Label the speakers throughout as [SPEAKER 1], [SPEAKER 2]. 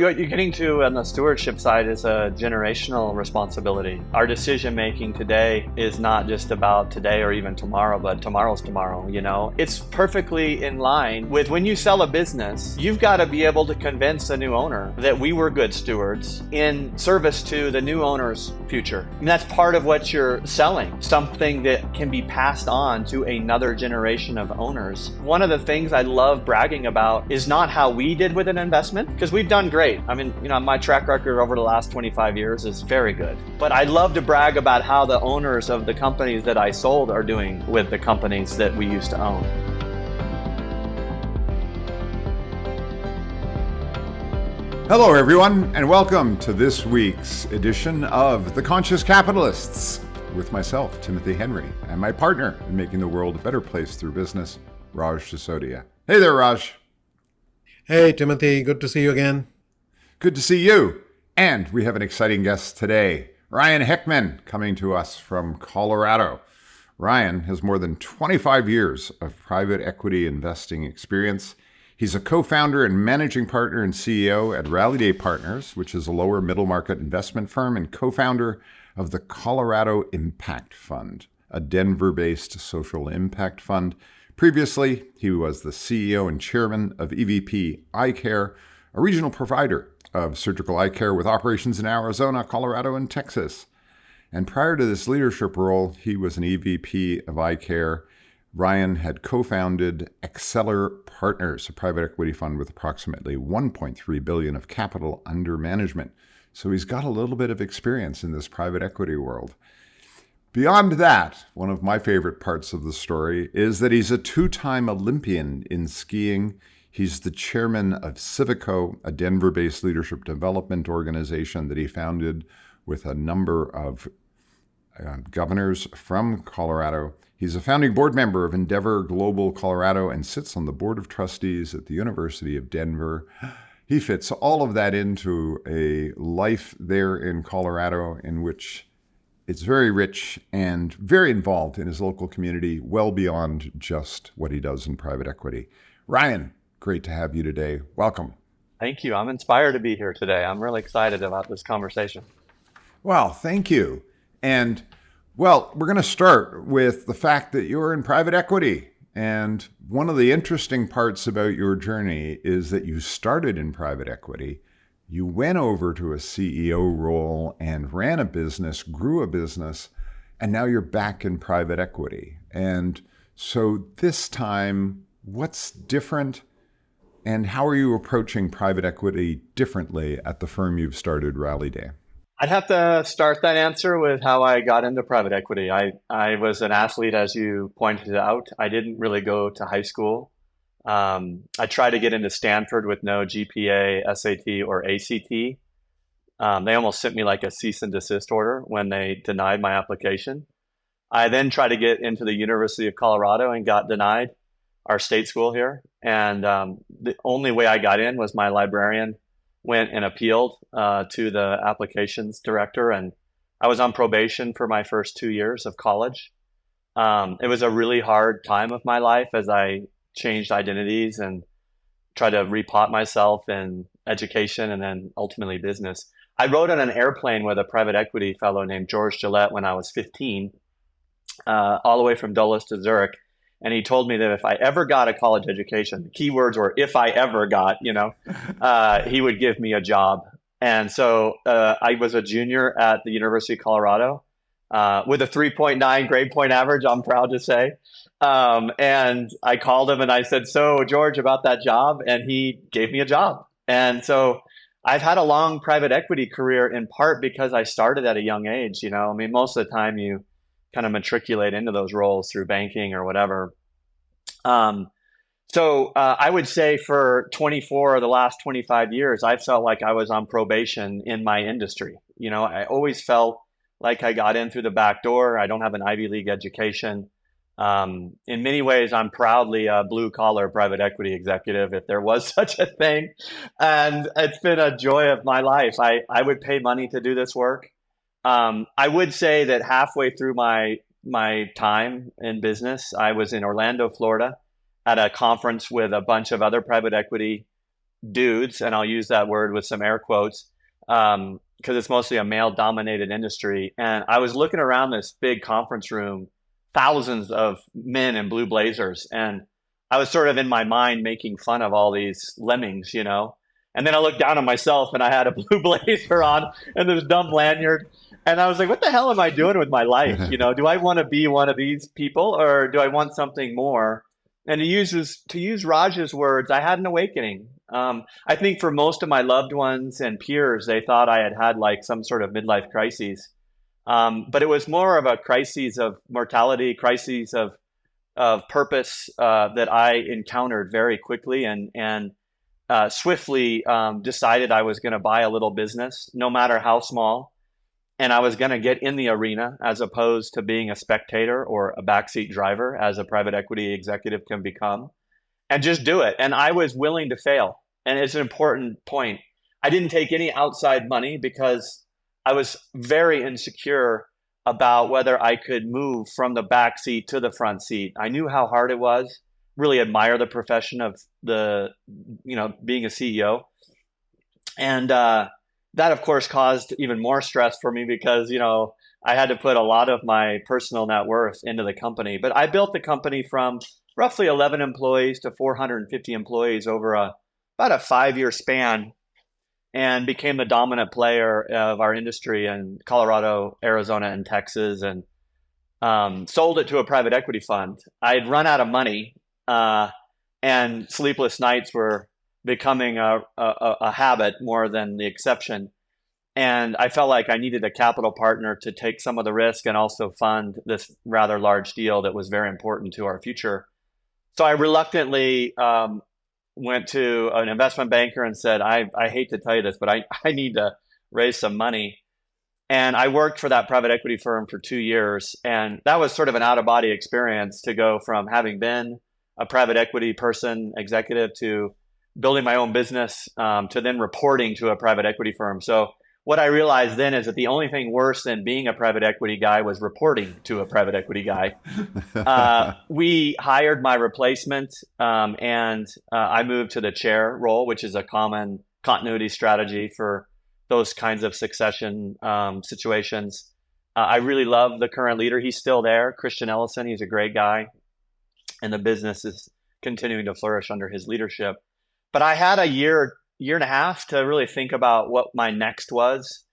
[SPEAKER 1] What you're getting to on the stewardship side is a generational responsibility. Our decision making today is not just about today or even tomorrow, but tomorrow's tomorrow, It's perfectly in line with when you sell a business, you've got to be able to convince a new owner that we were good stewards in service to the new owner's future. And that's part of what you're selling, something that can be passed on to another generation of owners. One of the things I love bragging about is not how we did with an investment, because we've done great. I mean, my track record over the last 25 years is very good. But I love to brag about how the owners of the companies that I sold are doing with the companies that we used to own.
[SPEAKER 2] Hello, everyone, and welcome to this week's edition of The Conscious Capitalists with myself, Timothy Henry, and my partner in making the world a better place through business, Raj Sisodia. Hey there, Raj.
[SPEAKER 3] Hey, Timothy. Good to see you again.
[SPEAKER 2] Good to see you. And we have an exciting guest today, Ryan Heckman, coming to us from Colorado. Ryan has more than 25 years of private equity investing experience. He's a co-founder and managing partner and CEO at Rallyday Partners, which is a lower middle market investment firm, and co-founder of the Colorado Impact Fund, a Denver-based social impact fund. Previously, he was the CEO and chairman of EVP Eye Care, a regional provider of surgical eye care with operations in Arizona, Colorado, and Texas. And prior to this leadership role, he was an EVP of eye care. Ryan had co-founded Exceller Partners, a private equity fund with approximately $1.3 billion of capital under management. So he's got a little bit of experience in this private equity world. Beyond that, one of my favorite parts of the story is that he's a two-time Olympian in skiing. He's the chairman of Civico, a Denver-based leadership development organization that he founded with a number of governors from Colorado. He's a founding board member of Endeavor Global Colorado and sits on the board of trustees at the University of Denver. He fits all of that into a life there in Colorado in which it's very rich and very involved in his local community, well beyond just what he does in private equity. Ryan, great to have you today. Welcome.
[SPEAKER 1] Thank you. I'm inspired to be here today. I'm really excited about this conversation.
[SPEAKER 2] Well, thank you. And well, we're going to start with the fact that you're in private equity. And one of the interesting parts about your journey is that you started in private equity. You went over to a CEO role and ran a business, grew a business, and now you're back in private equity. And so this time, what's different? And how are you approaching private equity differently at the firm you've started, Rallyday?
[SPEAKER 1] I'd have to start that answer with how I got into private equity. I was an athlete, as you pointed out. I didn't really go to high school. I tried to get into Stanford with no GPA, SAT, or ACT. They almost sent me like a cease and desist order when they denied my application. I then tried to get into the University of Colorado and got denied, our state school here. And the only way I got in was my librarian went and appealed to the applications director. And I was on probation for my first 2 years of college. It was a really hard time of my life as I changed identities and tried to repot myself in education and then ultimately business. I rode on an airplane with a private equity fellow named George Gillette when I was 15, all the way from Dulles to Zurich. And he told me that if I ever got a college education, the key words were if I ever got, he would give me a job. And so I was a junior at the University of Colorado with a 3.9 grade point average, I'm proud to say. And I called him and I said, so George, about that job. And he gave me a job. And so I've had a long private equity career in part because I started at a young age. Most of the time you kind of matriculate into those roles through banking or whatever. So I would say for 24 of the last 25 years, I felt like I was on probation in my industry. I always felt like I got in through the back door. I don't have an Ivy League education. In many ways, I'm proudly a blue collar private equity executive, if there was such a thing. And it's been a joy of my life. I would pay money to do this work. I would say that halfway through my time in business, I was in Orlando, Florida, at a conference with a bunch of other private equity dudes, and I'll use that word with some air quotes, because it's mostly a male-dominated industry. And I was looking around this big conference room, thousands of men in blue blazers, and I was sort of in my mind making fun of all these lemmings, you know. And then I looked down on myself, and I had a blue blazer on and this dumb lanyard, and I was like, "What the hell am I doing with my life? You know, do I want to be one of these people, or do I want something more?" And to use Raj's words, I had an awakening. I think for most of my loved ones and peers, they thought I had had like some sort of midlife crises. But it was more of a crisis of mortality, crises of purpose that I encountered very quickly and swiftly decided I was going to buy a little business, no matter how small. And I was going to get in the arena as opposed to being a spectator or a backseat driver, as a private equity executive can become, and just do it. And I was willing to fail. And it's an important point. I didn't take any outside money because I was very insecure about whether I could move from the back seat to the front seat. I knew how hard it was. Really admire the profession of being a CEO. And that, of course, caused even more stress for me because, I had to put a lot of my personal net worth into the company. But I built the company from roughly 11 employees to 450 employees over about a 5-year span, and became the dominant player of our industry in Colorado, Arizona, and Texas, and sold it to a private equity fund. I had run out of money, and sleepless nights were becoming a habit more than the exception. And I felt like I needed a capital partner to take some of the risk and also fund this rather large deal that was very important to our future. So I reluctantly went to an investment banker and said, I hate to tell you this, but I need to raise some money. And I worked for that private equity firm for 2 years. And that was sort of an out-of-body experience to go from having been a private equity person, executive, to building my own business, to then reporting to a private equity firm. So what I realized then is that the only thing worse than being a private equity guy was reporting to a private equity guy. We hired my replacement, and I moved to the chair role, which is a common continuity strategy for those kinds of succession situations. I really love the current leader. He's still there, Christian Ellison. He's a great guy, and the business is continuing to flourish under his leadership. But I had a year and a half to really think about what my next was.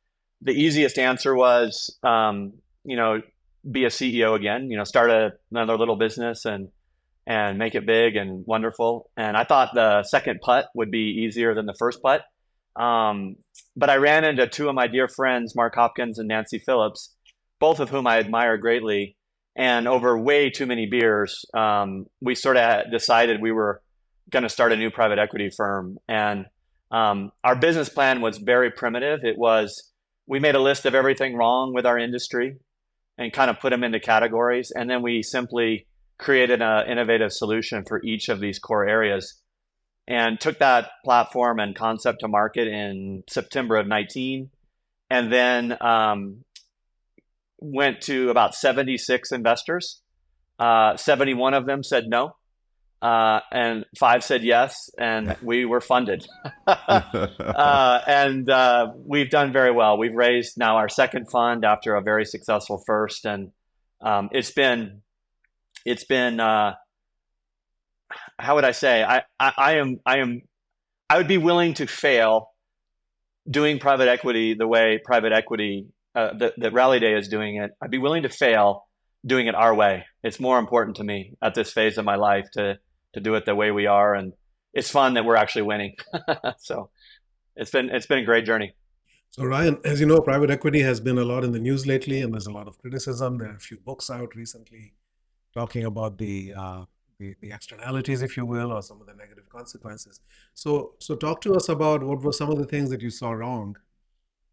[SPEAKER 1] The easiest answer was, be a CEO again, start another little business and make it big and wonderful. And I thought the second putt would be easier than the first putt. But I ran into two of my dear friends, Mark Hopkins and Nancy Phillips, both of whom I admire greatly. And over way too many beers, we sort of decided we were going to start a new private equity firm. And our business plan was very primitive. We made a list of everything wrong with our industry and kind of put them into categories. And then we simply created an innovative solution for each of these core areas and took that platform and concept to market in September of 19. And then went to about 76 investors. 71 of them said no. And 5 said yes, and we were funded. And we've done very well. We've raised now our second fund after a very successful first, and it's been how would I say? I would be willing to fail doing private equity the way private equity that Rallyday is doing it. I'd be willing to fail doing it our way. It's more important to me at this phase of my life to do it the way we are, and it's fun that we're actually winning. So it's been a great journey.
[SPEAKER 3] So Ryan, as you know, private equity has been a lot in the news lately, and there's a lot of criticism. There are a few books out recently talking about the externalities, if you will, or some of the negative consequences. So talk to us about what were some of the things that you saw wrong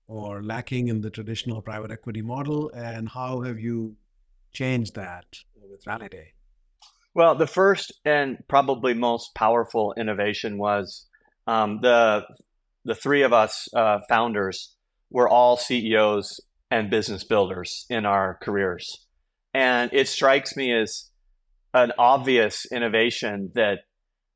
[SPEAKER 3] or lacking in the traditional private equity model, and how have you changed that with Rallyday?
[SPEAKER 1] Well, the first and probably most powerful innovation was the three of us founders were all CEOs and business builders in our careers. And it strikes me as an obvious innovation that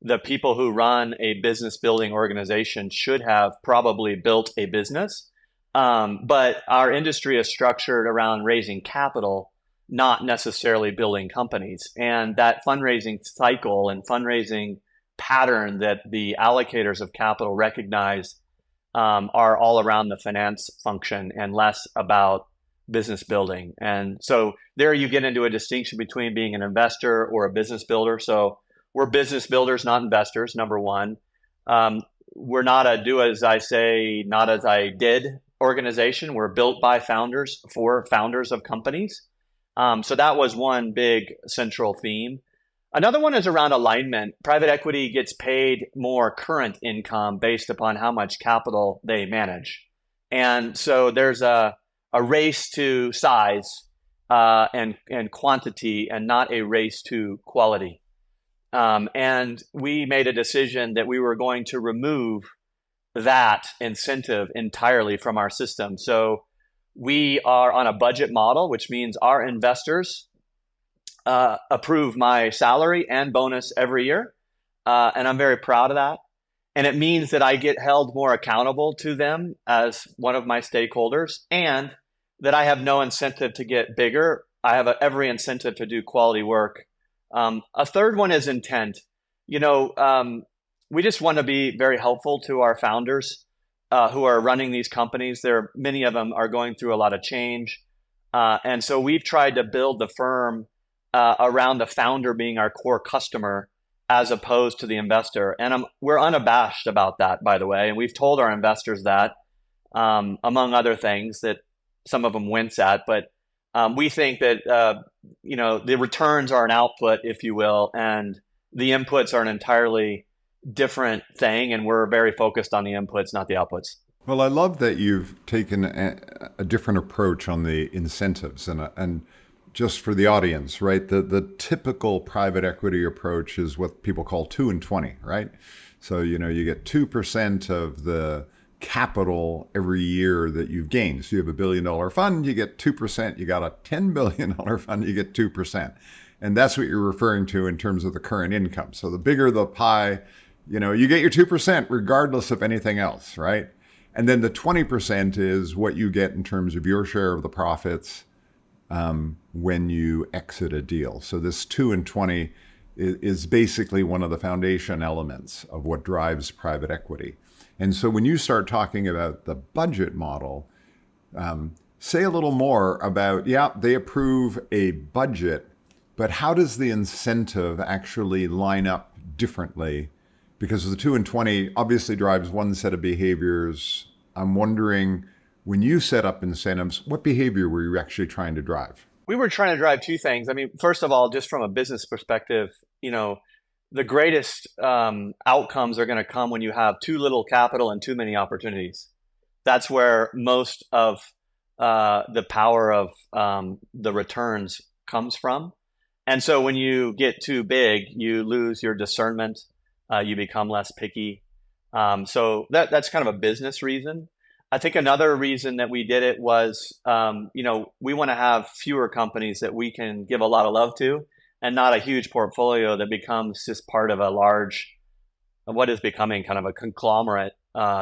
[SPEAKER 1] the people who run a business building organization should have probably built a business. But our industry is structured around raising capital, not necessarily building companies. And that fundraising cycle and fundraising pattern that the allocators of capital recognize are all around the finance function and less about business building. And so there you get into a distinction between being an investor or a business builder. So we're business builders, not investors, number one. We're not a do as I say, not as I did organization. We're built by founders for founders of companies. So that was one big central theme. Another one is around alignment. Private equity gets paid more current income based upon how much capital they manage. And so there's a race to size and quantity and not a race to quality. And we made a decision that we were going to remove that incentive entirely from our system. So we are on a budget model, which means our investors approve my salary and bonus every year. And I'm very proud of that. And it means that I get held more accountable to them as one of my stakeholders, and that I have no incentive to get bigger. I have every incentive to do quality work. A third one is intent. We just want to be very helpful to our founders who are running these companies. Many of them are going through a lot of change. And so we've tried to build the firm around the founder being our core customer as opposed to the investor. And we're unabashed about that, by the way. And we've told our investors that, among other things that some of them wince at. But we think that, the returns are an output, if you will, and the inputs are an entirely different thing. And we're very focused on the inputs, not the outputs.
[SPEAKER 2] Well, I love that you've taken a different approach on the incentives. And just for the audience, right? The typical private equity approach is what people call 2 and 20, right? So, you get 2% of the capital every year that you've gained. So you have $1 billion fund, you get 2%. You got a $10 billion fund, you get 2%. And that's what you're referring to in terms of the current income. So the bigger the pie, you get your 2% regardless of anything else, right? And then the 20% is what you get in terms of your share of the profits when you exit a deal. So this 2 and 20 is basically one of the foundation elements of what drives private equity. And so when you start talking about the budget model, say a little more about, they approve a budget, but how does the incentive actually line up differently? Because the 2 and 20 obviously drives one set of behaviors. I'm wondering, when you set up incentives, what behavior were you actually trying to drive?
[SPEAKER 1] We were trying to drive two things. I mean, first of all, just from a business perspective, the greatest outcomes are going to come when you have too little capital and too many opportunities. That's where most of the power of the returns comes from. And so when you get too big, you lose your discernment. You become less picky. So that's kind of a business reason. I think another reason that we did it was, we want to have fewer companies that we can give a lot of love to, and not a huge portfolio that becomes just part of what is becoming kind of a conglomerate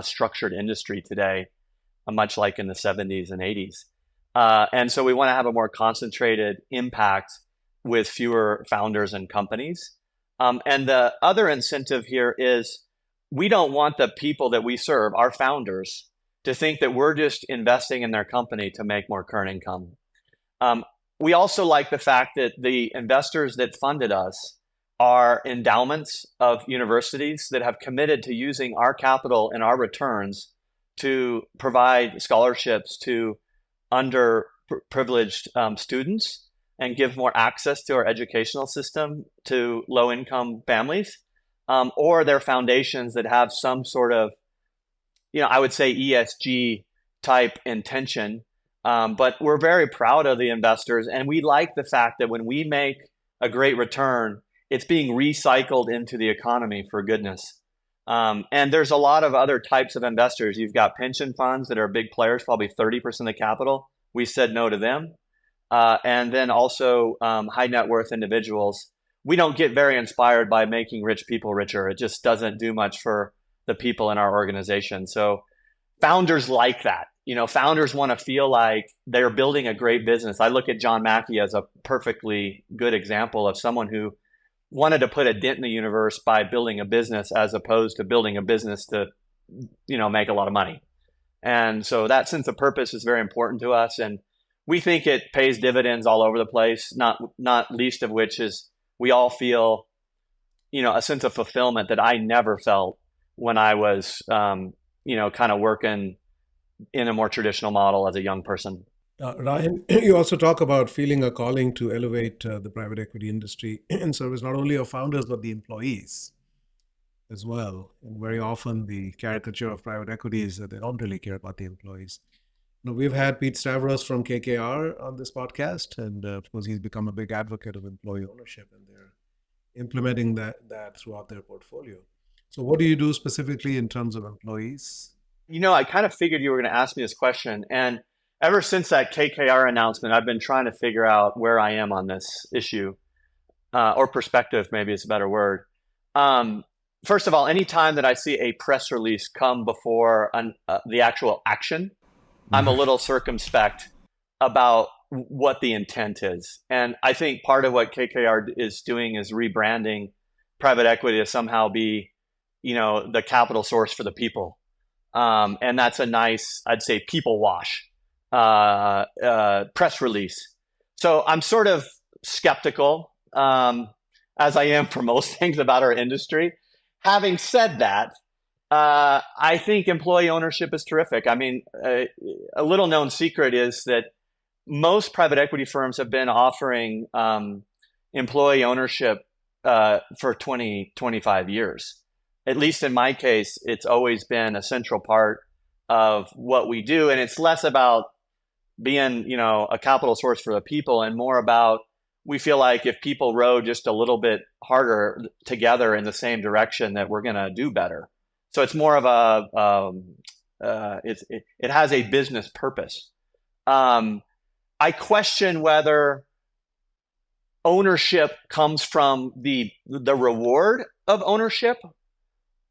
[SPEAKER 1] structured industry today, much like in the 70s and 80s. And so we want to have a more concentrated impact with fewer founders and companies. And the other incentive here is we don't want the people that we serve, our founders, to think that we're just investing in their company to make more current income. We also like the fact that the investors that funded us are endowments of universities that have committed to using our capital and our returns to provide scholarships to underprivileged students and give more access to our educational system to low-income families, or they're foundations that have some sort of, I would say ESG type intention. But we're very proud of the investors, and we like the fact that when we make a great return, it's being recycled into the economy, for goodness. And there's a lot of other types of investors. You've got pension funds that are big players, probably 30% of the capital. We said no to them. And then also high net worth individuals. we don't get very inspired by making rich people richer. It just doesn't do much for the people in our organization. So founders like that. Founders want to feel like they're building a great business. I look at John Mackey as a perfectly good example of someone who wanted to put a dent in the universe by building a business as opposed to building a business to, make a lot of money. And so that sense of purpose is very important to us. And we think it pays dividends all over the place, not least of which is we all feel, a sense of fulfillment that I never felt when I was, kind of working in a more traditional model as a young person.
[SPEAKER 3] Ryan, you also talk about feeling a calling to elevate the private equity industry in service not only of founders, but the employees as well. And very often the caricature of private equity is that they don't really care about the employees. We've had Pete Stavros from KKR on this podcast, and of course he's become a big advocate of employee ownership, and they're implementing that throughout their portfolio. So what do you do specifically in terms of employees?
[SPEAKER 1] I kind of figured you were going to ask me this question. And ever since that KKR announcement, I've been trying to figure out where I am on this issue, or perspective, maybe is a better word. First of all, anytime that I see a press release come before the actual action, I'm a little circumspect about what the intent is. And I think part of what KKR is doing is rebranding private equity to somehow be, the capital source for the people. And that's a nice, I'd say, people wash press release. So I'm sort of skeptical, as I am for most things about our industry. Having said that, I think employee ownership is terrific. I mean, a little known secret is that most private equity firms have been offering employee ownership for 20, 25 years. At least in my case, it's always been a central part of what we do. And it's less about being, a capital source for the people and more about, we feel like if people row just a little bit harder together in the same direction, that we're going to do better. So it's more of it has a business purpose. I question whether ownership comes from the reward of ownership,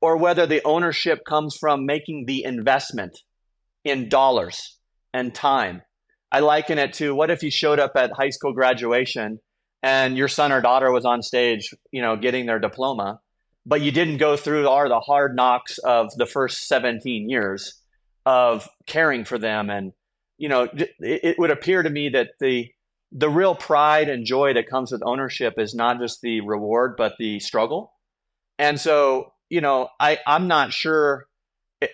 [SPEAKER 1] or whether the ownership comes from making the investment in dollars and time. I liken it to, what if you showed up at high school graduation and your son or daughter was on stage, getting their diploma, but you didn't go through all the hard knocks of the first 17 years of caring for them. And, it would appear to me that the real pride and joy that comes with ownership is not just the reward, but the struggle. And so, I'm not sure.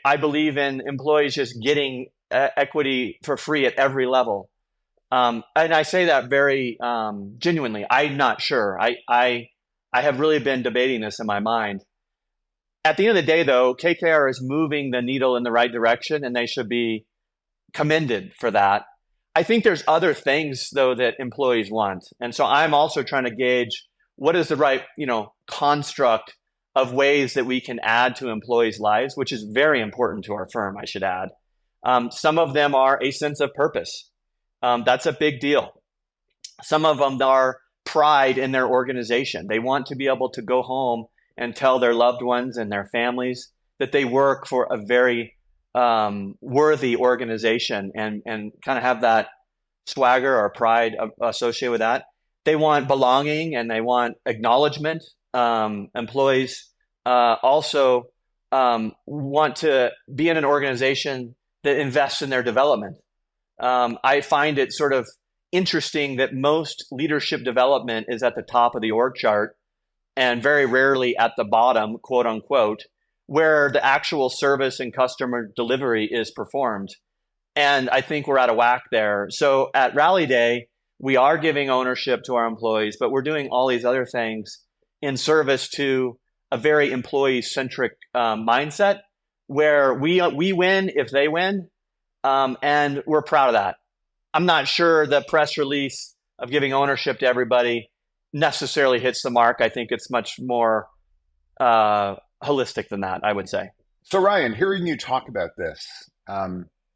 [SPEAKER 1] I believe in employees just getting equity for free at every level. And I say that very genuinely. I'm not sure. I have really been debating this in my mind. At the end of the day, though, KKR is moving the needle in the right direction, and they should be commended for that. I think there's other things, though, that employees want. And so I'm also trying to gauge what is the right, construct of ways that we can add to employees' lives, which is very important to our firm, I should add. Some of them are a sense of purpose. That's a big deal. Some of them are pride in their organization. They want to be able to go home and tell their loved ones and their families that they work for a very worthy organization, and kind of have that swagger or pride associated with that. They want belonging and they want acknowledgement. Employees also want to be in an organization that invests in their development. I find it sort of interesting that most leadership development is at the top of the org chart and very rarely at the bottom, quote unquote, where the actual service and customer delivery is performed. And I think we're out of whack there. So at Rallyday, we are giving ownership to our employees, but we're doing all these other things in service to a very employee-centric mindset where we win if they win, and we're proud of that. I'm not sure the press release of giving ownership to everybody necessarily hits the mark. I think it's much more holistic than that, I would say.
[SPEAKER 2] So Ryan, hearing you talk about this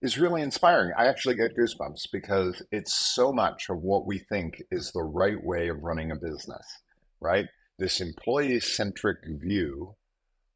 [SPEAKER 2] is really inspiring. I actually get goosebumps because it's so much of what we think is the right way of running a business, right? This employee-centric view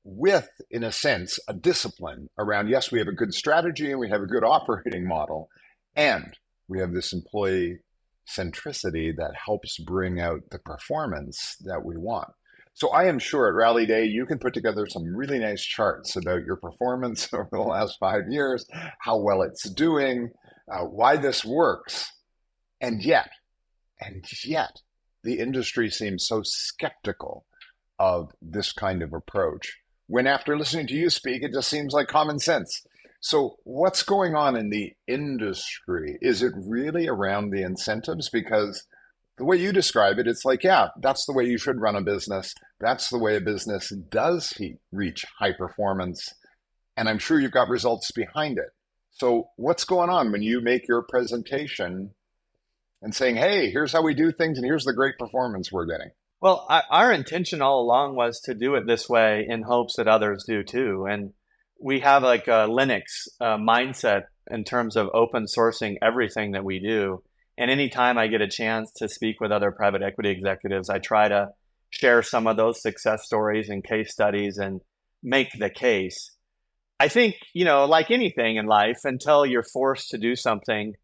[SPEAKER 2] with, in a sense, a discipline around, yes, we have a good strategy and we have a good operating model, and we have this employee centricity that helps bring out the performance that we want. So I am sure at Rallyday, you can put together some really nice charts about your performance over the last 5 years, how well it's doing, why this works. And yet, the industry seems so skeptical of this kind of approach, when after listening to you speak, it just seems like common sense. So what's going on in the industry? Is it really around the incentives? Because the way you describe it, it's like, yeah, that's the way you should run a business. That's the way a business does reach high performance. And I'm sure you've got results behind it. So what's going on when you make your presentation and saying, hey, here's how we do things and here's the great performance we're getting?
[SPEAKER 1] Well, our intention all along was to do it this way in hopes that others do too. And we have like a Linux mindset in terms of open sourcing everything that we do. And anytime I get a chance to speak with other private equity executives, I try to share some of those success stories and case studies and make the case. I think, like anything in life, until you're forced to do something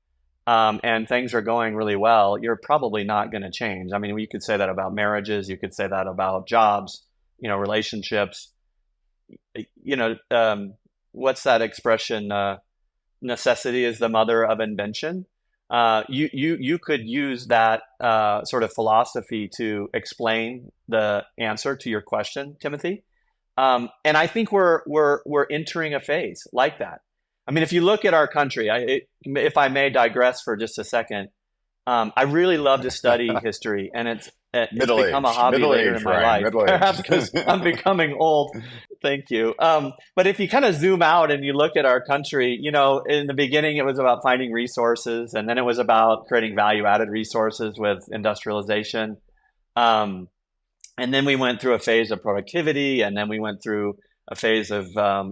[SPEAKER 1] and things are going really well, you're probably not going to change. I mean, you could say that about marriages. You could say that about jobs, relationships. What's that expression? Necessity is the mother of invention. You could use that sort of philosophy to explain the answer to your question, Timothy. And I think we're entering a phase like that. I mean, if you look at our country, if I may digress for just a second, I really love to study history, and it's become a hobby later in my life, perhaps because I'm becoming old. Thank you. But if you kind of zoom out and you look at our country, in the beginning, it was about finding resources, and then it was about creating value-added resources with industrialization. And then we went through a phase of productivity, and then we went through a phase of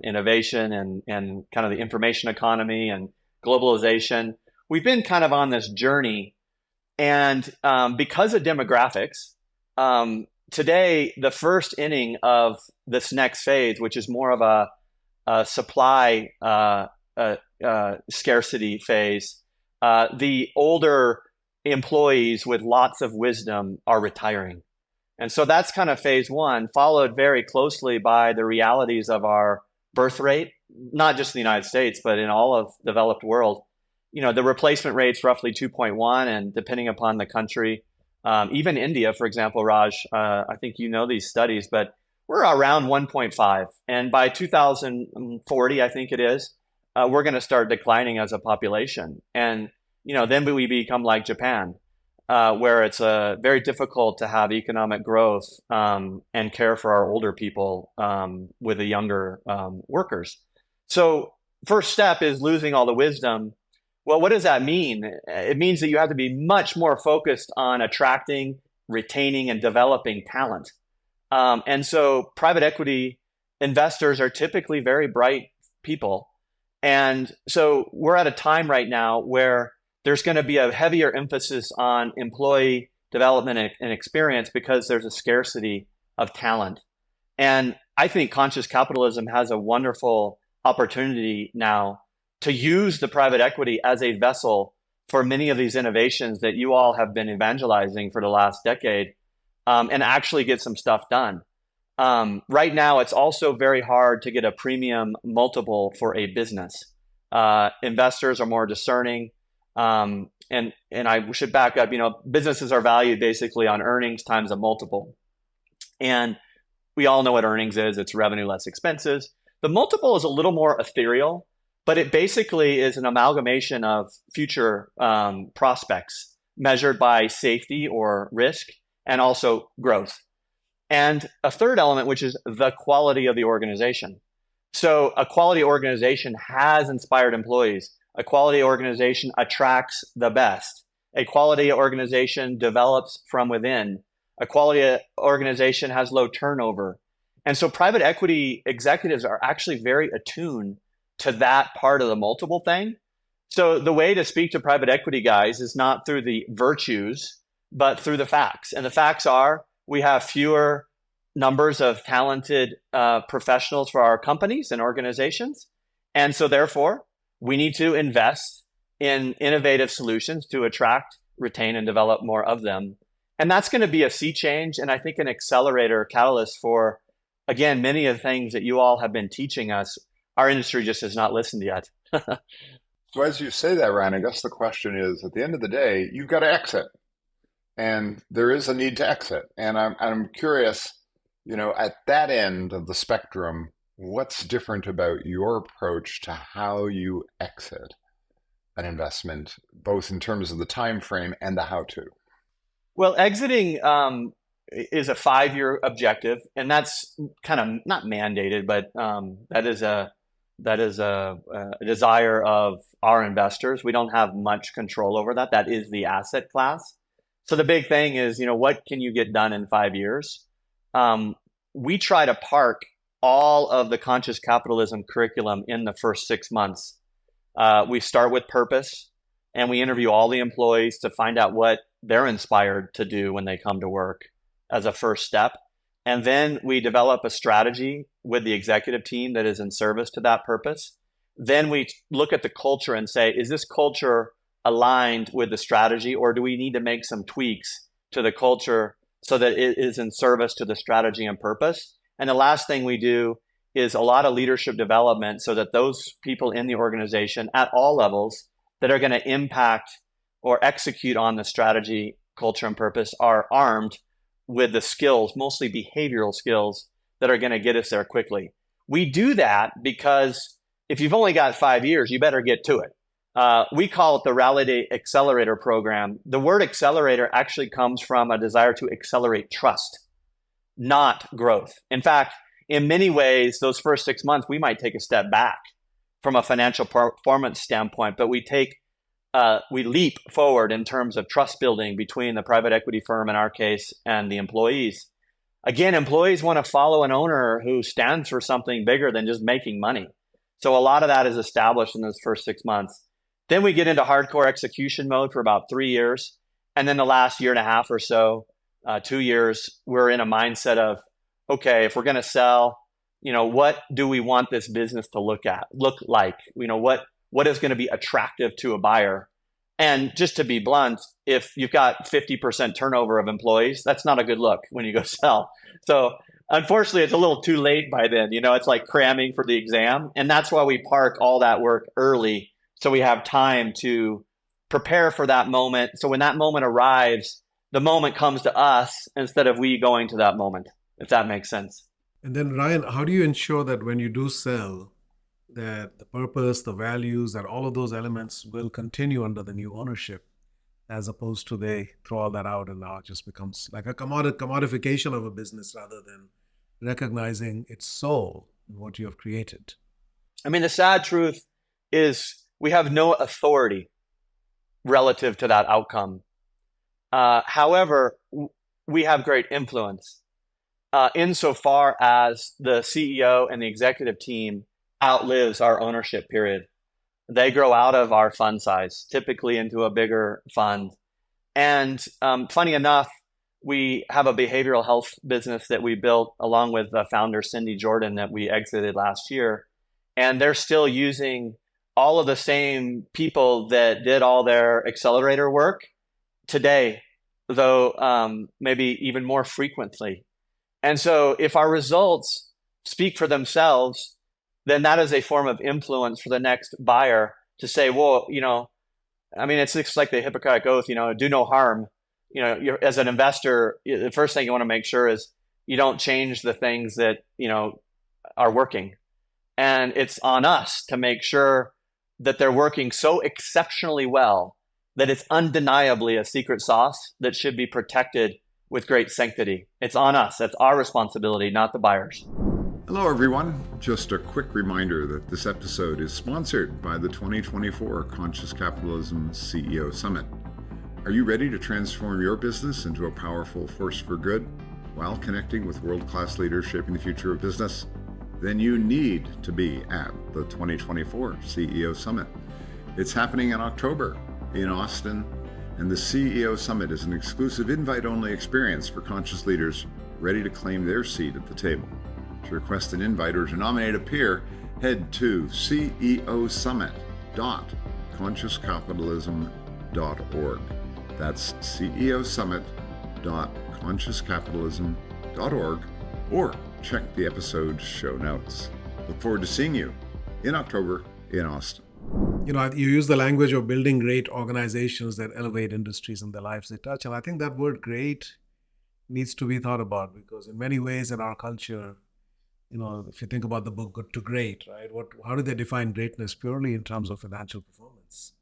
[SPEAKER 1] innovation and kind of the information economy and globalization. We've been kind of on this journey. And because of demographics, today, the first inning of this next phase, which is more of a supply scarcity phase, the older employees with lots of wisdom are retiring. And so that's kind of phase one, followed very closely by the realities of our birth rate, not just in the United States, but in all of the developed world. The replacement rate's roughly 2.1, and depending upon the country, even India, for example, Raj, I think these studies, but we're around 1.5. And by 2040, I think it is, we're going to start declining as a population. And, then we become like Japan, where it's very difficult to have economic growth and care for our older people with the younger workers. So first step is losing all the wisdom. Well, what does that mean? It means that you have to be much more focused on attracting, retaining, and developing talent. And so private equity investors are typically very bright people. And so we're at a time right now where there's going to be a heavier emphasis on employee development and experience because there's a scarcity of talent. And I think conscious capitalism has a wonderful opportunity now to use the private equity as a vessel for many of these innovations that you all have been evangelizing for the last decade, and actually get some stuff done. Right now, it's also very hard to get a premium multiple for a business. Investors are more discerning. And I should back up, businesses are valued basically on earnings times a multiple. And we all know what earnings is. It's revenue less expenses. The multiple is a little more ethereal, but it basically is an amalgamation of future prospects measured by safety or risk and also growth. And a third element, which is the quality of the organization. So a quality organization has inspired employees. A quality organization attracts the best. A quality organization develops from within. A quality organization has low turnover. And so private equity executives are actually very attuned to that part of the multiple thing. So the way to speak to private equity guys is not through the virtues, but through the facts. And the facts are We have fewer numbers of talented professionals for our companies and organizations. And so therefore, we need to invest in innovative solutions to attract, retain, and develop more of them. And that's going to be a sea change, and I think an accelerator catalyst for, again, many of the things that you all have been teaching us. Our industry just has not listened yet.
[SPEAKER 2] So as you say that, Ryan, I guess the question is, at the end of the day, you've got to exit. And there is a need to exit. And I'm curious, at that end of the spectrum, what's different about your approach to how you exit an investment, both in terms of the time frame and the how-to?
[SPEAKER 1] Well, exiting is a 5-year objective, and that's kind of not mandated, but that is a desire of our investors. We don't have much control over that. That is the asset class. So the big thing is, what can you get done in 5 years? We try to park all of the conscious capitalism curriculum in the first 6 months. We start with purpose, and we interview all the employees to find out what they're inspired to do when they come to work as a first step. And then we develop a strategy with the executive team that is in service to that purpose. Then we look at the culture and say, is this culture aligned with the strategy, or do we need to make some tweaks to the culture so that it is in service to the strategy and purpose? And the last thing we do is a lot of leadership development so that those people in the organization at all levels that are going to impact or execute on the strategy, culture, and purpose are armed with the skills, mostly behavioral skills, that are going to get us there quickly. We do that because if you've only got 5 years, you better get to it. We call it the Rallyday Accelerator Program. The word accelerator actually comes from a desire to accelerate trust, not growth. In fact, in many ways, those first 6 months, we might take a step back from a financial performance standpoint, but we leap forward in terms of trust building between the private equity firm, in our case, and the employees. Again, employees want to follow an owner who stands for something bigger than just making money. So a lot of that is established in those first 6 months. Then we get into hardcore execution mode for about 3 years. And then the last year and a half or so, 2 years, we're in a mindset of, okay, if we're going to sell, what do we want this business to look like? What is going to be attractive to a buyer? And just to be blunt, if you've got 50% turnover of employees, that's not a good look when you go sell. So unfortunately, it's a little too late by then. It's like cramming for the exam. And that's why we park all that work early, so we have time to prepare for that moment. So when that moment arrives, the moment comes to us instead of we going to that moment, if that makes sense.
[SPEAKER 3] And then, Ryan, how do you ensure that when you do sell, that the purpose, the values, that all of those elements will continue under the new ownership, as opposed to they throw all that out and now it just becomes like a commodification of a business rather than recognizing its soul in what you have created?
[SPEAKER 1] I mean, the sad truth is we have no authority relative to that outcome. However, we have great influence insofar as the CEO and the executive team outlives our ownership period. They grow out of our fund size, typically into a bigger fund. And funny enough, we have a behavioral health business that we built along with the founder, Cindy Jordan, that we exited last year. And they're still using all of the same people that did all their accelerator work today, though maybe even more frequently. And so if our results speak for themselves, then that is a form of influence for the next buyer to say, well, it's just like the Hippocratic Oath, do no harm. You're, as an investor, the first thing you want to make sure is you don't change the things that, are working. And it's on us to make sure that they're working so exceptionally well that it's undeniably a secret sauce that should be protected with great sanctity. It's on us. That's our responsibility, not the buyers.
[SPEAKER 2] Hello, everyone. Just a quick reminder that this episode is sponsored by the 2024 Conscious Capitalism CEO Summit. Are you ready to transform your business into a powerful force for good while connecting with world-class leaders shaping the future of business? Then you need to be at the 2024 CEO Summit. It's happening in October in Austin, And the CEO Summit is an exclusive invite-only experience for conscious leaders ready to claim their seat at the table. To request an invite or to nominate a peer, head to ceosummit.consciouscapitalism.org. That's ceosummit.consciouscapitalism.org, or check the episode's show notes. Look forward to seeing you in October in Austin.
[SPEAKER 3] You use the language of building great organizations that elevate industries and the lives they touch. And I think that word great needs to be thought about, because in many ways in our culture, if you think about the book Good to Great, right? How do they define greatness? Purely in terms of financial performance.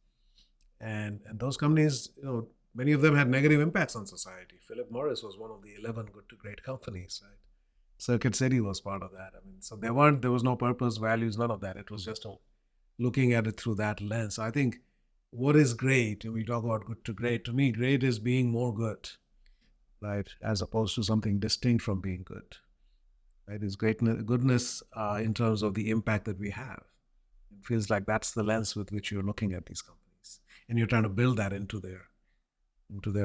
[SPEAKER 3] And those companies, many of them had negative impacts on society. Philip Morris was one of the 11 Good to Great companies, right? Circuit City was part of that. So there was no purpose, values, none of that. It was just looking at it through that lens. So I think what is great, and we talk about good to great, to me, great is being more good, right? As opposed to something distinct from being good, right? Is goodness in terms of the impact that we have. It feels like that's the lens with which you're looking at these companies, and you're trying to build that into their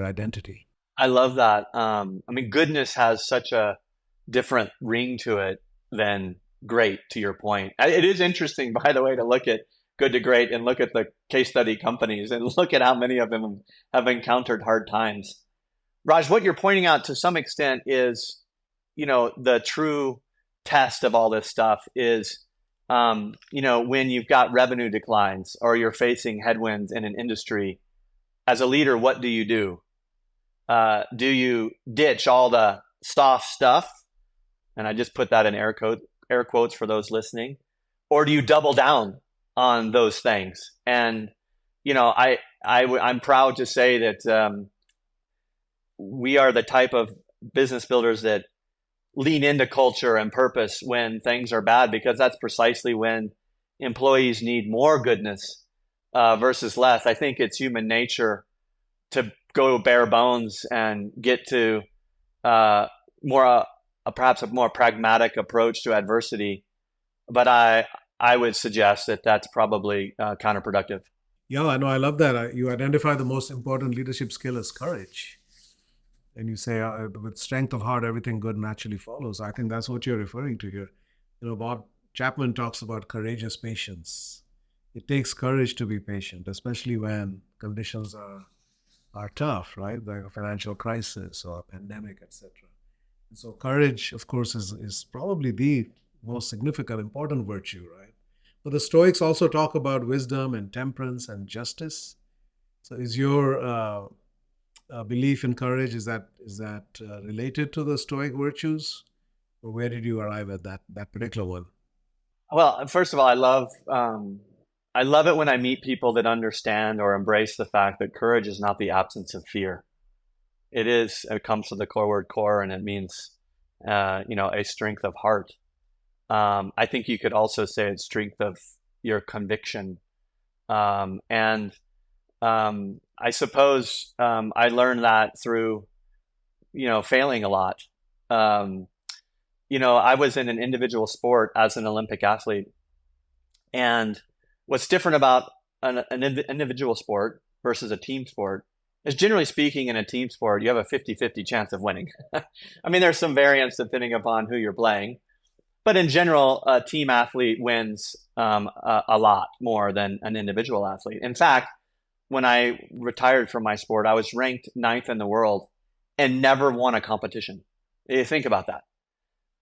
[SPEAKER 3] identity.
[SPEAKER 1] I love that. Goodness has such a different ring to it than great, to your point. It is interesting, by the way, to look at good to great and look at the case study companies and look at how many of them have encountered hard times. Raj, what you're pointing out to some extent is, the true test of all this stuff is, when you've got revenue declines or you're facing headwinds in an industry, as a leader, what do you do? Do you ditch all the soft stuff? And I just put that in air quotes for those listening. Or do you double down on those things? And, I'm proud to say that we are the type of business builders that lean into culture and purpose when things are bad, because that's precisely when employees need more goodness versus less. I think it's human nature to go bare bones and get to perhaps a more pragmatic approach to adversity. But I would suggest that that's probably counterproductive.
[SPEAKER 3] Yeah, I know. I love that. You identify the most important leadership skill as courage. And you say, with strength of heart, everything good naturally follows. I think that's what you're referring to here. Bob Chapman talks about courageous patience. It takes courage to be patient, especially when conditions are tough, right? Like a financial crisis or a pandemic, etc. And so courage, of course, is probably the most significant, important virtue, right? But the Stoics also talk about wisdom and temperance and justice. So is your belief in courage, is that related to the Stoic virtues, or where did you arrive at that particular one?
[SPEAKER 1] Well, first of all, I love it when I meet people that understand or embrace the fact that courage is not the absence of fear. It comes from the core word core, and it means, a strength of heart. I think you could also say it's strength of your conviction. And I suppose I learned that through, failing a lot. I was in an individual sport as an Olympic athlete. And what's different about an individual sport versus a team sport is, generally speaking, in a team sport, you have a 50-50 chance of winning. There's some variance depending upon who you're playing. But in general, a team athlete wins a lot more than an individual athlete. In fact, when I retired from my sport, I was ranked 9th in the world and never won a competition. You think about that.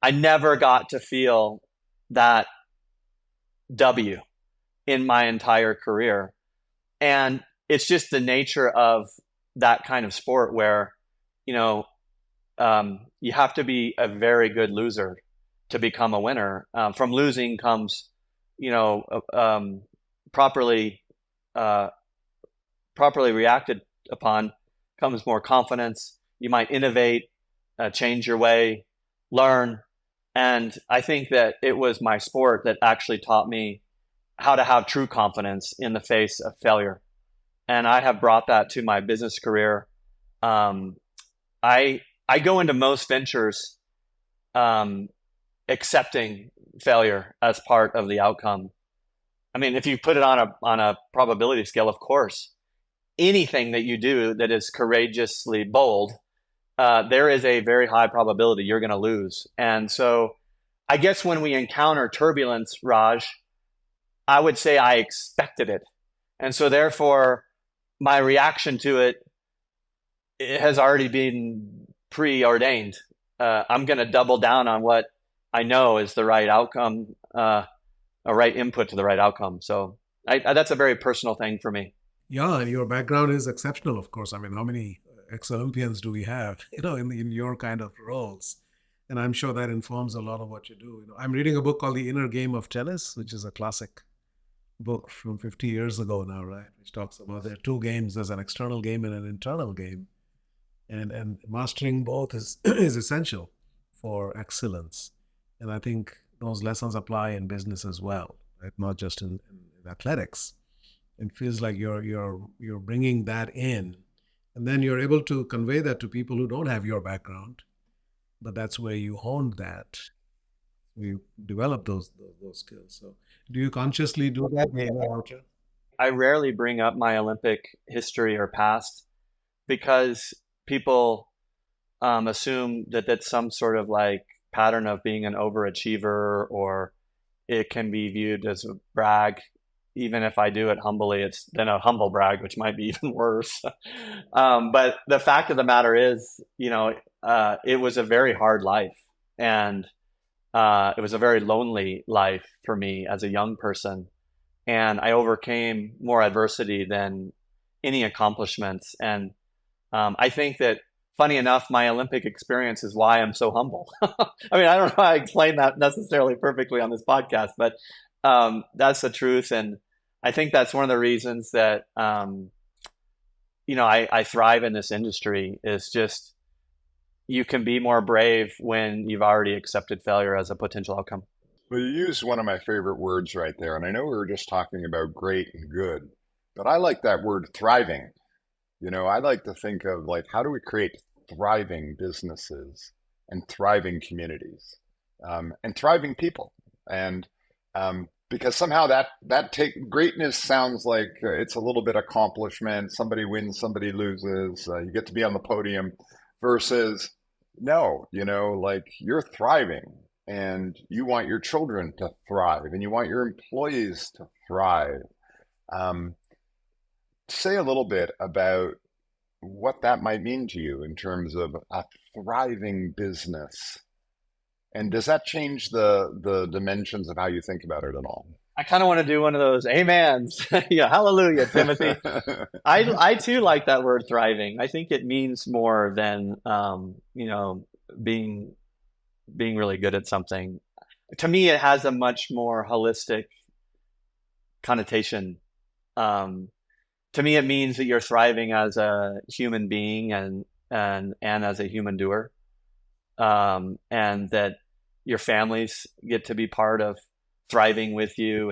[SPEAKER 1] I never got to feel that W in my entire career. And it's just the nature of that kind of sport where, you have to be a very good loser to become a winner. From losing comes, properly reacted upon, comes more confidence. You might innovate, change your way, learn. And I think that it was my sport that actually taught me how to have true confidence in the face of failure. And I have brought that to my business career. I go into most ventures accepting failure as part of the outcome. If you put it on a probability scale, of course, anything that you do that is courageously bold, there is a very high probability you're going to lose. And so I guess when we encounter turbulence, Raj, I would say I expected it. And so therefore, my reaction to it has already been preordained. I'm going to double down on what I know is the right outcome, a right input to the right outcome. So that's a very personal thing for me.
[SPEAKER 3] Yeah, and your background is exceptional, of course. I mean, how many ex-Olympians do we have, in your kind of roles? And I'm sure that informs a lot of what you do. I'm reading a book called The Inner Game of Tennis, which is a classic book from 50 years ago now, right? Which talks about there are two games. There's an external game and an internal game. And mastering both is is essential for excellence. And I think those lessons apply in business as well, right? Not just in athletics. It feels like you're bringing that in, and then you're able to convey that to people who don't have your background. But that's where you honed that. You develop those skills. So, do you consciously do that? Yeah.
[SPEAKER 1] I rarely bring up my Olympic history or past because people assume that that's some sort of like pattern of being an overachiever, or it can be viewed as a brag. Even if I do it humbly, it's then a humble brag, which might be even worse. But the fact of the matter is, it was a very hard life, and it was a very lonely life for me as a young person. And I overcame more adversity than any accomplishments. And I think that, funny enough, my Olympic experience is why I'm so humble. I mean, I don't know how I explain that necessarily perfectly on this podcast, but that's the truth. And I think that's one of the reasons that, I thrive in this industry, is just you can be more brave when you've already accepted failure as a potential outcome.
[SPEAKER 2] Well, you used one of my favorite words right there. And I know we were just talking about great and good, but I like that word thriving. I like to think of like, how do we create thriving businesses and thriving communities, and thriving people? And because somehow that greatness sounds like it's a little bit accomplishment. Somebody wins, somebody loses. You get to be on the podium, versus no, like you're thriving, and you want your children to thrive, and you want your employees to thrive. Say a little bit about what that might mean to you in terms of a thriving business. And does that change the dimensions of how you think about it at all?
[SPEAKER 1] I kind of want to do one of those amens. Yeah, hallelujah, Timothy. I too like that word thriving. I think it means more than being really good at something. To me, it has a much more holistic connotation. To me, it means that you're thriving as a human being and as a human doer, and that your families get to be part of thriving with you.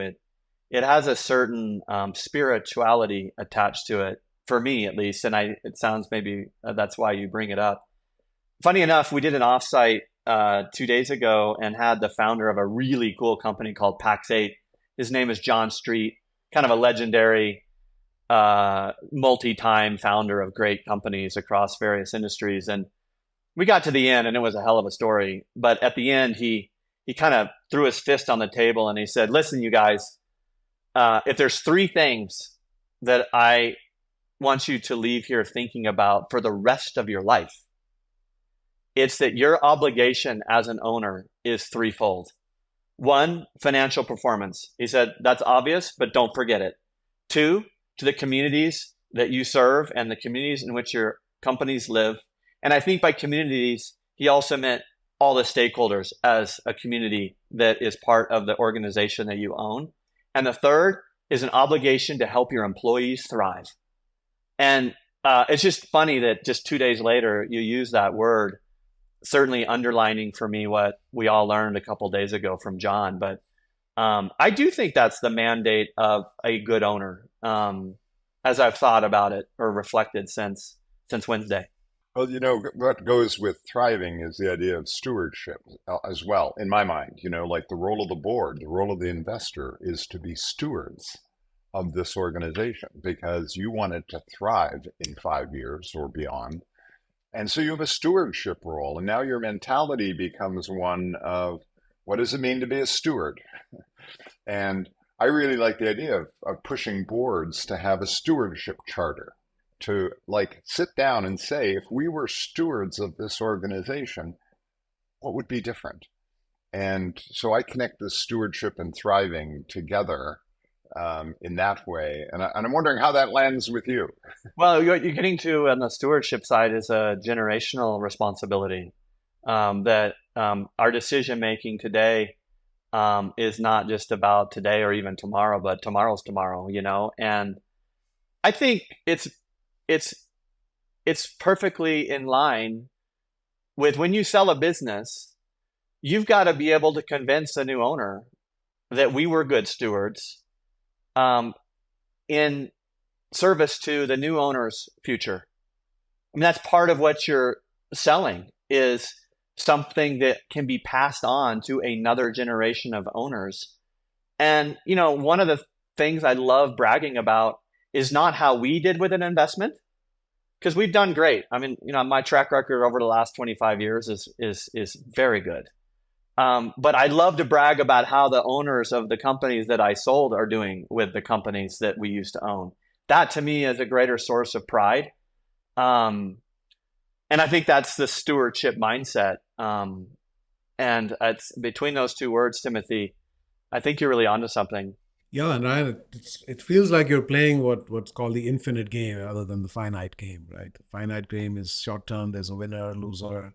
[SPEAKER 1] It has a certain spirituality attached to it, for me at least. And it sounds maybe that's why you bring it up. Funny enough, we did an offsite 2 days ago and had the founder of a really cool company called Pax8. His name is John Street, kind of a legendary multi-time founder of great companies across various industries. And we got to the end, and it was a hell of a story. But at the end, he kind of threw his fist on the table and he said, "Listen, you guys, if there's three things that I want you to leave here thinking about for the rest of your life, it's that your obligation as an owner is threefold. One, financial performance." He said, "That's obvious, but don't forget it. Two, to the communities that you serve and the communities in which your companies live." And I think by communities, he also meant all the stakeholders as a community that is part of the organization that you own. And the third is an obligation to help your employees thrive. And it's just funny that just 2 days later, you use that word, certainly underlining for me what we all learned a couple of days ago from John. But I do think that's the mandate of a good owner, as I've thought about it or reflected since Wednesday.
[SPEAKER 2] Well, what goes with thriving is the idea of stewardship as well, in my mind. Like the role of the board, the role of the investor is to be stewards of this organization because you want it to thrive in 5 years or beyond. And so you have a stewardship role, and now your mentality becomes one of what does it mean to be a steward? And I really like the idea of pushing boards to have a stewardship charter, to like sit down and say, if we were stewards of this organization, what would be different? And so I connect the stewardship and thriving together in that way. And I'm wondering how that lands with you.
[SPEAKER 1] Well, you're getting to on the stewardship side is a generational responsibility that our decision making today is not just about today or even tomorrow, but tomorrow's tomorrow, you know? And I think it's perfectly in line with when you sell a business, you've got to be able to convince a new owner that we were good stewards in service to the new owner's future. I mean, that's part of what you're selling is something that can be passed on to another generation of owners. And, you know, one of the things I love bragging about is not how we did with an investment, because we've done great. I mean, you know, my track record over the last 25 years is very good. But I love to brag about how the owners of the companies that I sold are doing with the companies that we used to own. That to me is a greater source of pride. And I think that's the stewardship mindset. And it's between those two words, Timothy, I think you're really onto something.
[SPEAKER 3] Yeah, and Ryan, it feels like you're playing what's called the infinite game rather than the finite game, right? The finite game is short term. There's a winner, loser.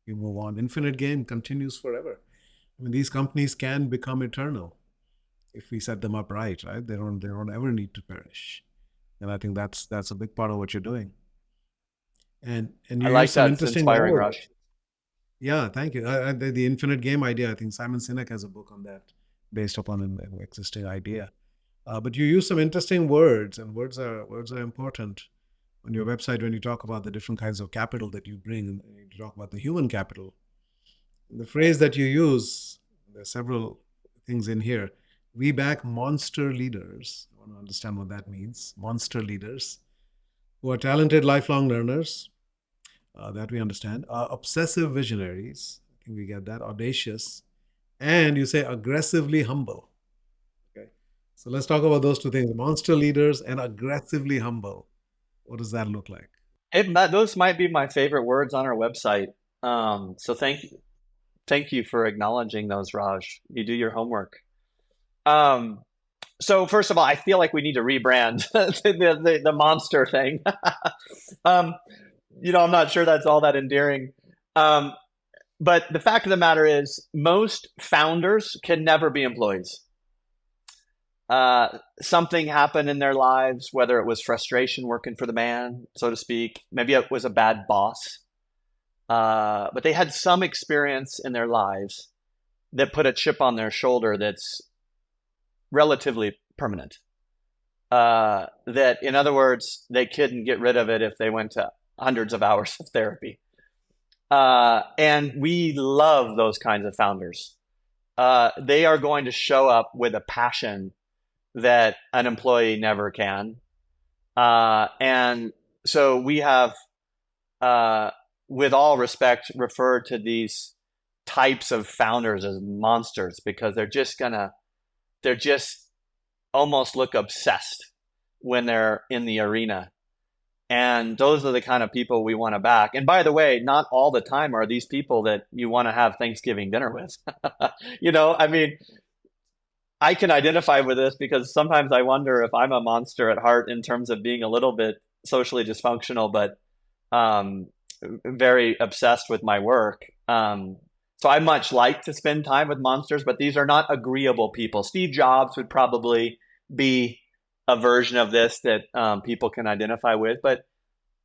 [SPEAKER 3] You move on. Infinite game continues forever. I mean, these companies can become eternal if we set them up right, right? They don't ever need to perish. And I think that's a big part of what you're doing. And
[SPEAKER 1] I
[SPEAKER 3] you
[SPEAKER 1] like
[SPEAKER 3] use some
[SPEAKER 1] that. It's
[SPEAKER 3] interesting
[SPEAKER 1] inspiring,
[SPEAKER 3] words.
[SPEAKER 1] Rush.
[SPEAKER 3] Yeah, thank you. The infinite game idea, I think Simon Sinek has a book on that based upon an existing idea. But you use some interesting words, and words are important on your website when you talk about the different kinds of capital that you bring. And you talk about the human capital. The phrase that you use, there's several things in here. We back monster leaders. I want to understand what that means. Monster leaders who are talented, lifelong learners. That we understand. Obsessive visionaries. I think we get that. Audacious. And you say aggressively humble. Okay. So let's talk about those two things. Monster leaders and aggressively humble. What does that look like?
[SPEAKER 1] Those might be my favorite words on our website. So thank you for acknowledging those, Raj. You do your homework. So first of all, I feel like we need to rebrand the monster thing. You know, I'm not sure that's all that endearing. But the fact of the matter is, most founders can never be employees. Something happened in their lives, whether it was frustration working for the man, so to speak. Maybe it was a bad boss. But they had some experience in their lives that put a chip on their shoulder that's relatively permanent. That, in other words, they couldn't get rid of it if they went to hundreds of hours of therapy. And we love those kinds of founders. They are going to show up with a passion that an employee never can. And so we have, with all respect, referred to these types of founders as monsters because they're just almost look obsessed when they're in the arena. And those are the kind of people we want to back. And by the way, not all the time are these people that you want to have Thanksgiving dinner with. You know, I mean, I can identify with this because sometimes I wonder if I'm a monster at heart in terms of being a little bit socially dysfunctional, but very obsessed with my work. So I much like to spend time with monsters, but these are not agreeable people. Steve Jobs would probably be a version of this that people can identify with, but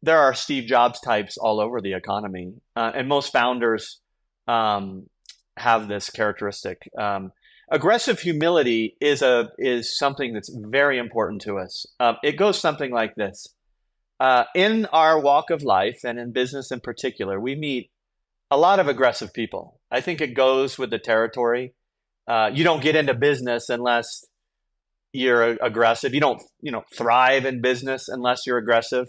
[SPEAKER 1] there are Steve Jobs types all over the economy, and most founders have this characteristic. Aggressive humility is something that's very important to us. It goes something like this: in our walk of life and in business in particular, we meet a lot of aggressive people. I think it goes with the territory. You don't get into business unless you're aggressive. You don't, thrive in business unless you're aggressive.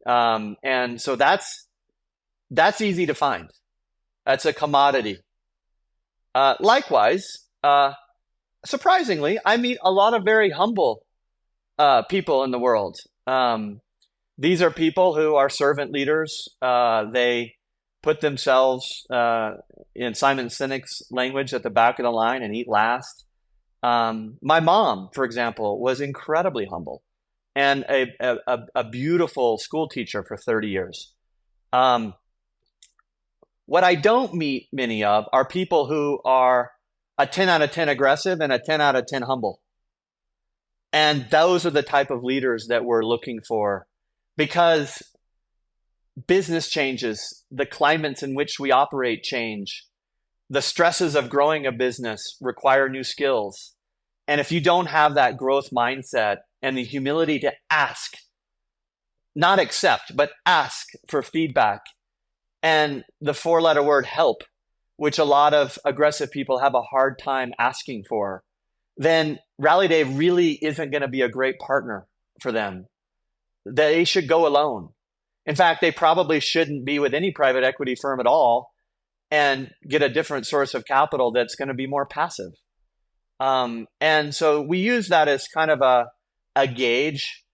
[SPEAKER 1] And so that's easy to find. That's a commodity. Likewise, surprisingly, I meet a lot of very humble people in the world. These are people who are servant leaders. They put themselves, in Simon Sinek's language, at the back of the line and eat last. My mom, for example, was incredibly humble and a beautiful school teacher for 30 years. What I don't meet many of are people who are a 10 out of 10 aggressive and a 10 out of 10 humble. And those are the type of leaders that we're looking for, because business changes, the climates in which we operate change, the stresses of growing a business require new skills. And if you don't have that growth mindset and the humility to ask, not accept, but ask for feedback, and the four-letter word help, which a lot of aggressive people have a hard time asking for, then Rallyday really isn't going to be a great partner for them. They should go alone. In fact, they probably shouldn't be with any private equity firm at all and get a different source of capital that's going to be more passive. And so we use that as kind of a gauge.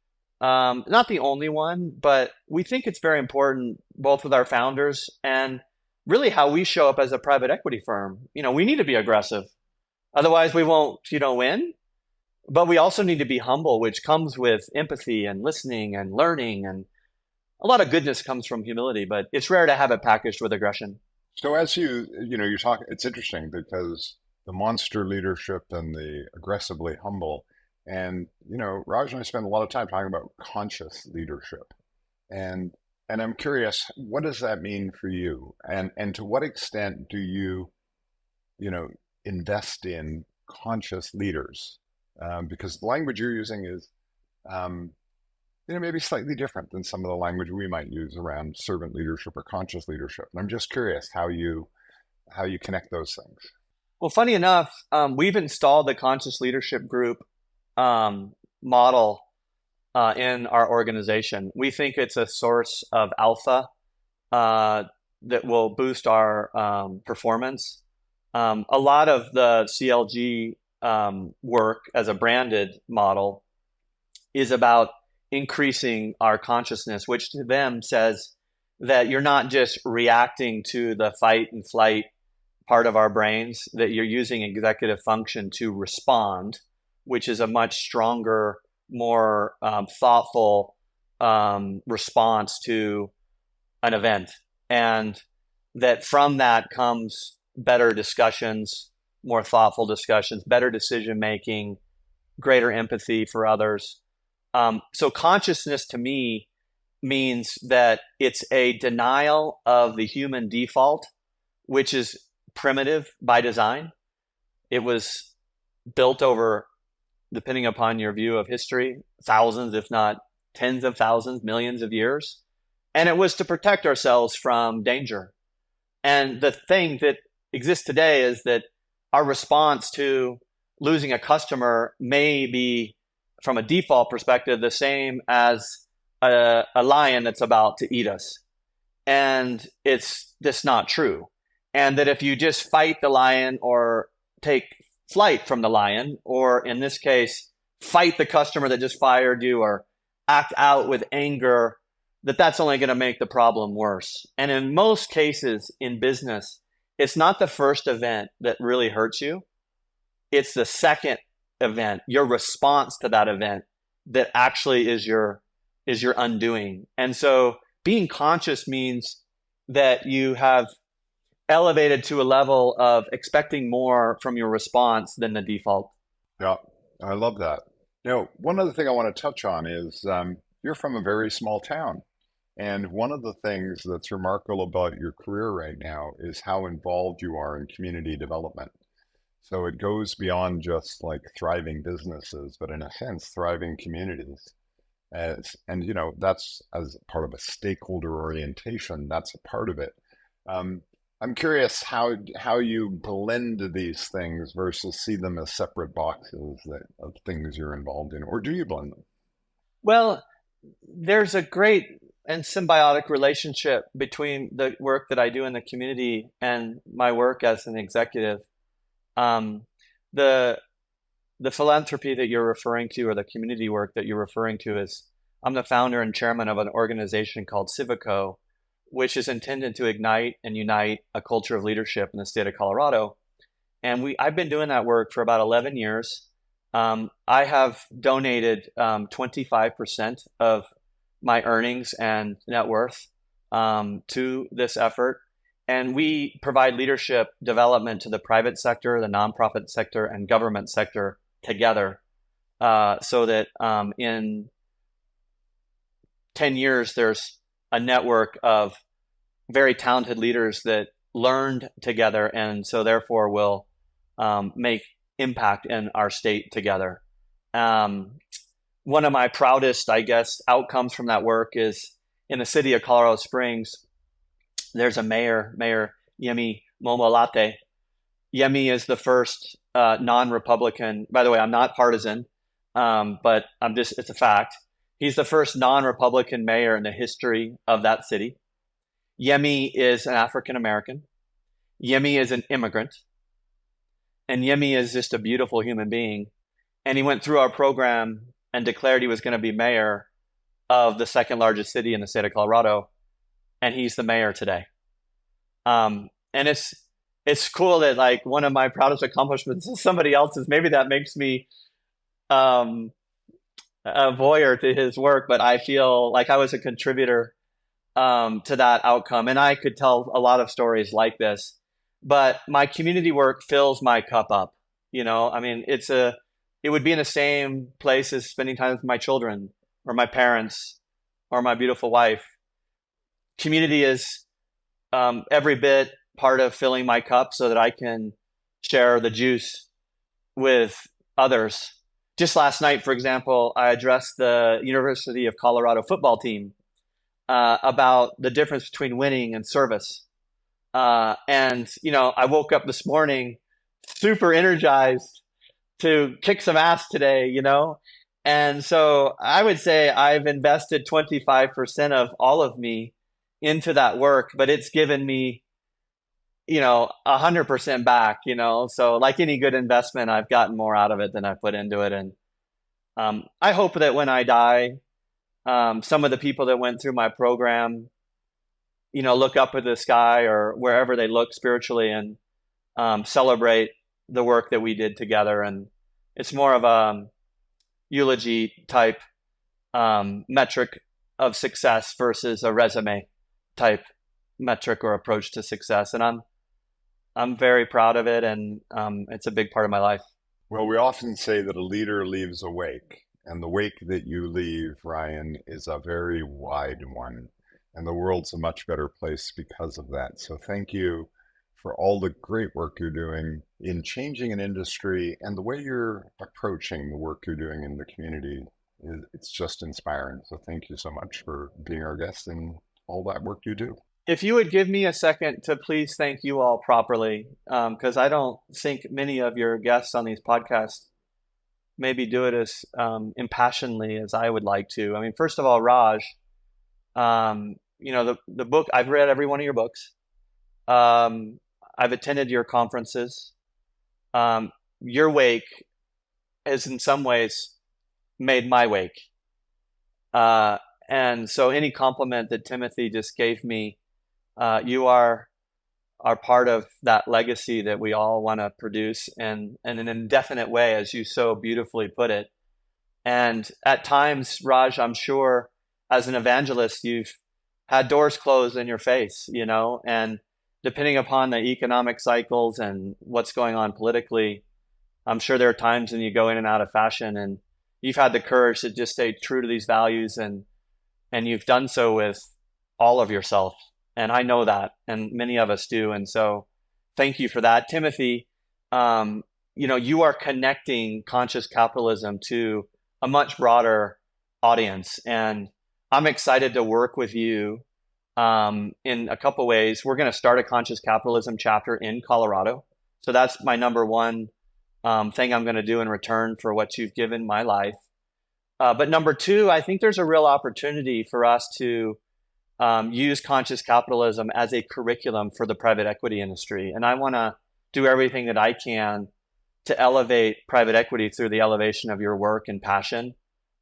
[SPEAKER 1] Not the only one, but we think it's very important, both with our founders and really how we show up as a private equity firm. We need to be aggressive. Otherwise, we won't, win. But we also need to be humble, which comes with empathy and listening and learning. And a lot of goodness comes from humility, but it's rare to have it packaged with aggression.
[SPEAKER 2] So as you're talking, it's interesting because the monster leadership and the aggressively humble. And, Raj and I spend a lot of time talking about conscious leadership. And I'm curious, what does that mean for you? And to what extent do you, invest in conscious leaders? Because the language you're using is, maybe slightly different than some of the language we might use around servant leadership or conscious leadership. And I'm just curious how you connect those things.
[SPEAKER 1] Well, funny enough, we've installed the conscious leadership group model in our organization. We think it's a source of alpha that will boost our performance. A lot of the CLG work as a branded model is about increasing our consciousness, which to them says that you're not just reacting to the fight and flight part of our brains, that you're using executive function to respond, which is a much stronger, more thoughtful response to an event. And that from that comes better discussions, more thoughtful discussions, better decision making, greater empathy for others. So consciousness to me means that it's a denial of the human default, which is primitive by design. It was built over, depending upon your view of history, thousands, if not tens of thousands, millions of years. And it was to protect ourselves from danger. And the thing that exists today is that our response to losing a customer may be, from a default perspective, the same as a lion that's about to eat us. And it's just not true. And that if you just fight the lion or take flight from the lion, or in this case, fight the customer that just fired you or act out with anger, that's only going to make the problem worse. And in most cases in business, it's not the first event that really hurts you. It's the second event, your response to that event, that actually is your undoing. And so being conscious means that you have elevated to a level of expecting more from your response than the default.
[SPEAKER 2] Yeah, I love that. One other thing I want to touch on is you're from a very small town. And one of the things that's remarkable about your career right now is how involved you are in community development. So it goes beyond just like thriving businesses, but in a sense, thriving communities. That's as part of a stakeholder orientation, that's a part of it. I'm curious how you blend these things versus see them as separate boxes of things you're involved in, or do you blend them?
[SPEAKER 1] Well, there's a great and symbiotic relationship between the work that I do in the community and my work as an executive. Um, the the philanthropy that you're referring to, or the community work that you're referring to, is I'm the founder and chairman of an organization called Civico, which is intended to ignite and unite a culture of leadership in the state of Colorado. And I've been doing that work for about 11 years. I have donated 25% of my earnings and net worth to this effort. And we provide leadership development to the private sector, the nonprofit sector, and government sector together, so that in 10 years, there's a network of very talented leaders that learned together, and so therefore will make impact in our state together. One of my proudest, I guess, outcomes from that work is in the city of Colorado Springs. There's a mayor, Mayor Yemi Momolate. Yemi is the first non-Republican. By the way, I'm not partisan, but it's a fact. He's the first non-Republican mayor in the history of that city. Yemi is an African American. Yemi is an immigrant. And Yemi is just a beautiful human being. And he went through our program and declared he was going to be mayor of the second largest city in the state of Colorado. And he's the mayor today. And it's cool that, like, one of my proudest accomplishments is somebody else's. Maybe that makes me a voyeur to his work, but I feel like I was a contributor to that outcome. And I could tell a lot of stories like this, but my community work fills my cup up. I mean, it would be in the same place as spending time with my children or my parents or my beautiful wife. Community is every bit part of filling my cup so that I can share the juice with others. Just last night, for example, I addressed the University of Colorado football team about the difference between winning and service. And I woke up this morning super energized to kick some ass today, And so I would say I've invested 25% of all of me into that work, but it's given me, 100% back, So like any good investment, I've gotten more out of it than I put into it. And I hope that when I die, some of the people that went through my program, look up at the sky or wherever they look spiritually and celebrate the work that we did together. And it's more of a eulogy type metric of success versus a resume type metric or approach to success. And I'm very proud of it, and it's a big part of my life.
[SPEAKER 2] Well, we often say that a leader leaves a wake, and the wake that you leave, Ryan, is a very wide one, and the world's a much better place because of that. So thank you for all the great work you're doing in changing an industry, and the way you're approaching the work you're doing in the community. It's just inspiring. So thank you so much for being our guest and all that work you do.
[SPEAKER 1] If you would give me a second to please thank you all properly, because I don't think many of your guests on these podcasts maybe do it as impassionedly as I would like to. I mean, first of all, Raj, the book, I've read every one of your books. I've attended your conferences. Your wake has in some ways made my wake. And so any compliment that Timothy just gave me, you are part of that legacy that we all want to produce in an indefinite way, as you so beautifully put it. And at times, Raj, I'm sure as an evangelist, you've had doors closed in your face, and depending upon the economic cycles and what's going on politically, I'm sure there are times when you go in and out of fashion, and you've had the courage to just stay true to these values, and you've done so with all of yourself. And I know that, and many of us do. And so thank you for that. Timothy, you are connecting conscious capitalism to a much broader audience. And I'm excited to work with you in a couple ways. We're going to start a conscious capitalism chapter in Colorado. So that's my number one thing I'm going to do in return for what you've given my life. But number two, I think there's a real opportunity for us to use conscious capitalism as a curriculum for the private equity industry. And I want to do everything that I can to elevate private equity through the elevation of your work and passion.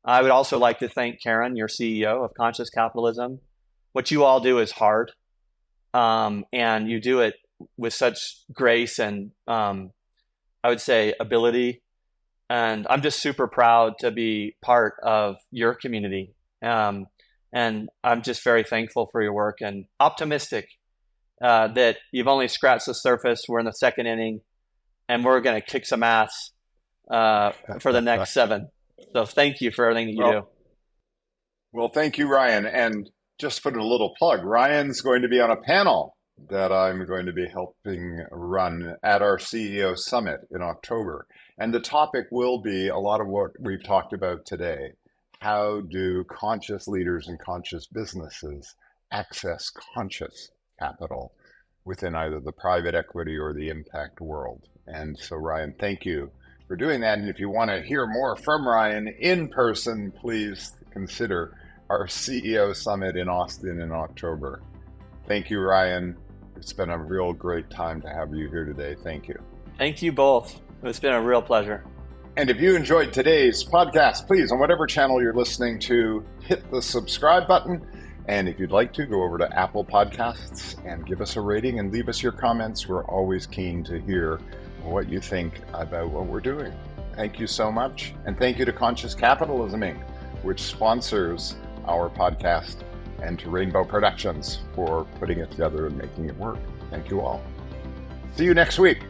[SPEAKER 1] I would also like to thank Karen, your CEO of Conscious Capitalism. What you all do is hard, and you do it with such grace and I would say ability. And I'm just super proud to be part of your community. And I'm just very thankful for your work and optimistic that you've only scratched the surface. We're in the second inning, and we're going to kick some ass for the next 7. So thank you for everything that you do.
[SPEAKER 2] Well, thank you, Ryan. And just put a little plug. Ryan's going to be on a panel that I'm going to be helping run at our CEO Summit in October. And the topic will be a lot of what we've talked about today. How do conscious leaders and conscious businesses access conscious capital within either the private equity or the impact world? And so, Ryan, thank you for doing that. And if you want to hear more from Ryan in person, please consider our CEO Summit in Austin in October. Thank you, Ryan. It's been a real great time to have you here today. Thank you.
[SPEAKER 1] Thank you both. It's been a real pleasure.
[SPEAKER 2] And if you enjoyed today's podcast, please, on whatever channel you're listening to, hit the subscribe button. And if you'd like to, go over to Apple Podcasts and give us a rating and leave us your comments. We're always keen to hear what you think about what we're doing. Thank you so much. And thank you to Conscious Capitalism, Inc., which sponsors our podcast, and to Rainbow Productions for putting it together and making it work. Thank you all. See you next week.